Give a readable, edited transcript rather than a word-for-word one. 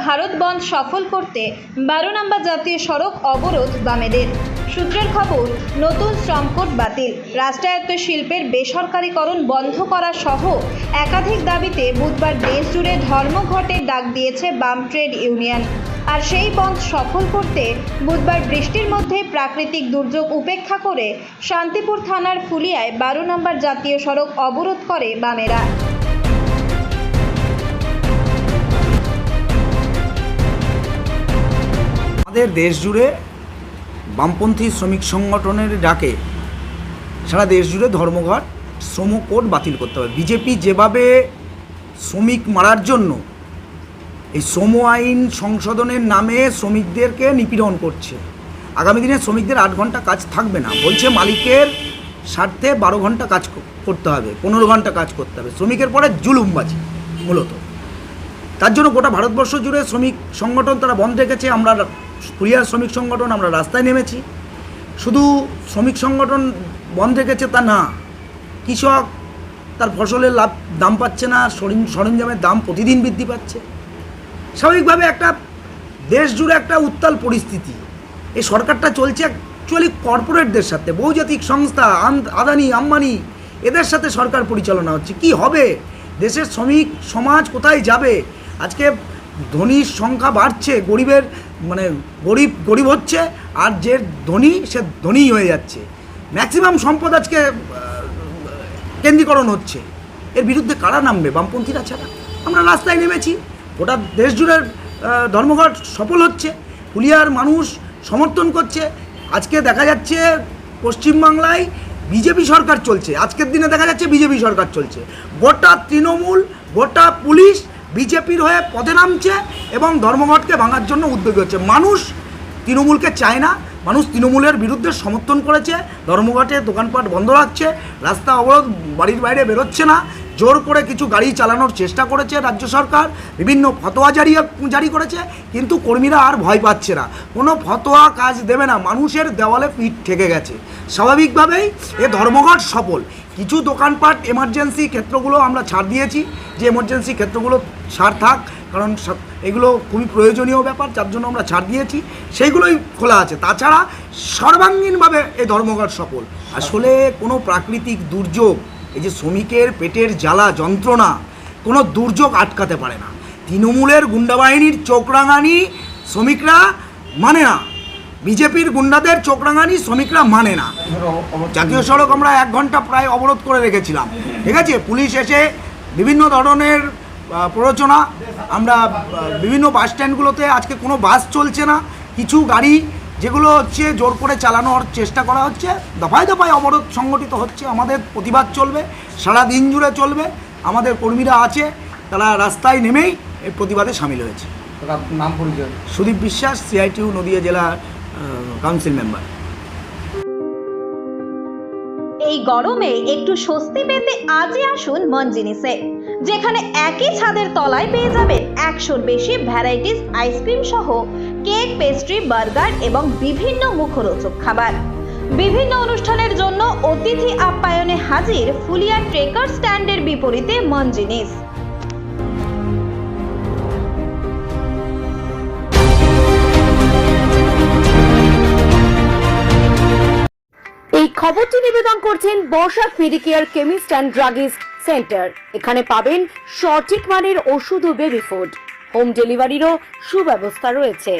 ভারত বন্ধ সফল করতে 12 নম্বর জাতীয় সড়ক অবরোধ বামেদের। সূত্রের খবর, নতুন শ্রম কোড বাতিল, রাষ্ট্রায়ত্ত শিল্পের বেসরকারীকরণ বন্ধ করা সহ একাধিক দাবিতে বুধবার দেশ জুড়ে ধর্মঘটের ডাক দিয়েছে বাম ট্রেড ইউনিয়ন। আর সেই বন্ধ সফল করতে বুধবার বৃষ্টির মধ্যে প্রাকৃতিক দুর্যোগ উপেক্ষা করে শান্তিপুর থানার ফুলিয়ায় 12 নম্বর জাতীয় সড়ক অবরোধ করে বামেরা। আমাদের দেশ জুড়ে বামপন্থী শ্রমিক সংগঠনের ডাকে সারা দেশ জুড়ে ধর্মঘট, শ্রম কোড বাতিল করতে হবে। বিজেপি যেভাবে শ্রমিক মারার জন্য এই শ্রম আইন সংশোধনের নামে শ্রমিকদেরকে নিপীড়ন করছে, আগামী দিনে শ্রমিকদের 8 ঘন্টা কাজ থাকবে না, বলছে মালিকের স্বার্থে 12 ঘন্টা কাজ করতে হবে, 15 ঘন্টা কাজ করতে হবে। শ্রমিকের পরে জুলুমবাজি মূলত। তার জন্য গোটা ভারতবর্ষ জুড়ে শ্রমিক সংগঠন তারা বন্ধ রেখেছে। আমরা ফুলিয়ার শ্রমিক সংগঠন আমরা রাস্তায় নেমেছি। শুধু শ্রমিক সংগঠন বন্ধ রেখেছে তা না, কৃষক তার ফসলের দাম পাচ্ছে না, সরঞ্জামের দাম প্রতিদিন বৃদ্ধি পাচ্ছে। স্বাভাবিকভাবে একটা দেশ জুড়ে একটা উত্তাল পরিস্থিতি। এই সরকারটা চলছে অ্যাকচুয়ালি কর্পোরেটদের সাথে, বহুজাতিক সংস্থা, আদানি আম্বানি, এদের সাথে সরকার পরিচালনা হচ্ছে। কি হবে? দেশের শ্রমিক সমাজ কোথায় যাবে? আজকে ধনীর সংখ্যা বাড়ছে, গরিবের গরিব হচ্ছে, আর যে ধনী সে ধনীই হয়ে যাচ্ছে। ম্যাক্সিমাম সম্পদ আজকে কেন্দ্রীকরণ হচ্ছে। এর বিরুদ্ধে কারা নামবে? বামপন্থীরা ছাড়া। আমরা রাস্তায় নেমেছি, গোটা দেশ জুড়ে ধর্মঘট সফল হচ্ছে, ফুলিয়ার মানুষ সমর্থন করছে। আজকে দেখা যাচ্ছে পশ্চিমবাংলায় বিজেপি সরকার চলছে, আজকের দিনে দেখা যাচ্ছে বিজেপি সরকার চলছে। গোটা তৃণমূল, গোটা পুলিশ বিজেপির হয়ে পথে নামছে এবং ধর্মঘটকে ভাঙার জন্য উদ্যোগী হচ্ছে। মানুষ তৃণমূলকে চায় না, মানুষ তৃণমূলের বিরুদ্ধে সমর্থন করেছে, ধর্মঘটে দোকানপাট বন্ধ রাখছে, রাস্তা অবরোধ, বাড়ির বাইরে বেরোচ্ছে না, জোর করে কিছু গাড়ি চালানোর চেষ্টা করেছে রাজ্য সরকার, বিভিন্ন ফতোয়া জারি করেছে, কিন্তু কর্মীরা আর ভয় পাচ্ছে না, কোনো ফতোয়া কাজ দেবে না, মানুষের দেওয়ালে পিঠ ঠেকে গেছে। স্বাভাবিকভাবেই এ ধর্মঘট সফল। কিছু দোকানপাট এমার্জেন্সি ক্ষেত্রগুলো আমরা ছাড় দিয়েছি, যে এমার্জেন্সি ক্ষেত্রগুলো ছাড় থাক, কারণ এগুলো খুবই প্রয়োজনীয় ব্যাপার, যার জন্য আমরা ছাড় দিয়েছি, সেইগুলোই খোলা আছে। তাছাড়া সর্বাঙ্গীনভাবে এই ধর্মঘট সফল। আসলে কোনো প্রাকৃতিক দুর্যোগ, এই যে শ্রমিকের পেটের জ্বালা যন্ত্রণা, কোনো দুর্যোগ আটকাতে পারে না। তৃণমূলের গুন্ডাবাহিনীর চোখরাঙানি শ্রমিকরা মানে না, বিজেপির গুন্ডাদের চোখরাঙানি শ্রমিকরা মানে না। জাতীয় সড়ক আমরা 1 ঘন্টা প্রায় অবরোধ করে রেখেছিলাম, ঠিক আছে? পুলিশ এসে বিভিন্ন ধরনের প্ররোচনা, আমরা বিভিন্ন বাস স্ট্যান্ডগুলোতে আজকে কোনো বাস চলছে না, কিছু গাড়ি যেগুলো হচ্ছে জোর করে চালানোর চেষ্টা করা হচ্ছে, দফায় দফায় অবরোধ সংগঠিত হচ্ছে। আমাদের প্রতিবাদ চলবে, সারা দিন জুড়ে চলবে। আমাদের কর্মীরা আছে, তারা রাস্তায় নেমেই এই প্রতিবাদে সামিল হয়েছে। নাম পরিচয়? সুদীপ বিশ্বাস, CITU নদিয়া জেলা কাউন্সিল মেম্বার। এই গরমে একটু স্বস্তি পেতে আজই আসুন মন জিনিসে, যেখানে একই ছাদের তলায় পেয়ে যাবেন 100-র বেশি ভ্যারাইটিস আইসক্রিম সহ কেক, পেস্ট্রি, বার্গার এবং বিভিন্ন মুখরোচক খাবার। বিভিন্ন অনুষ্ঠানের জন্য অতিথি আপ্যায়নে হাজির ফুলিয়া ট্রেকার স্ট্যান্ডের বিপরীতে মন জিনিস। এই খবরটি নিবেদন করছেন Barsha medicare chemist and druggist center. এখানে পাবেন সঠিক মানের ওষুধ ও বেবি ফুড, হোম ডেলিভারিরও সুব্যবস্থা রয়েছে।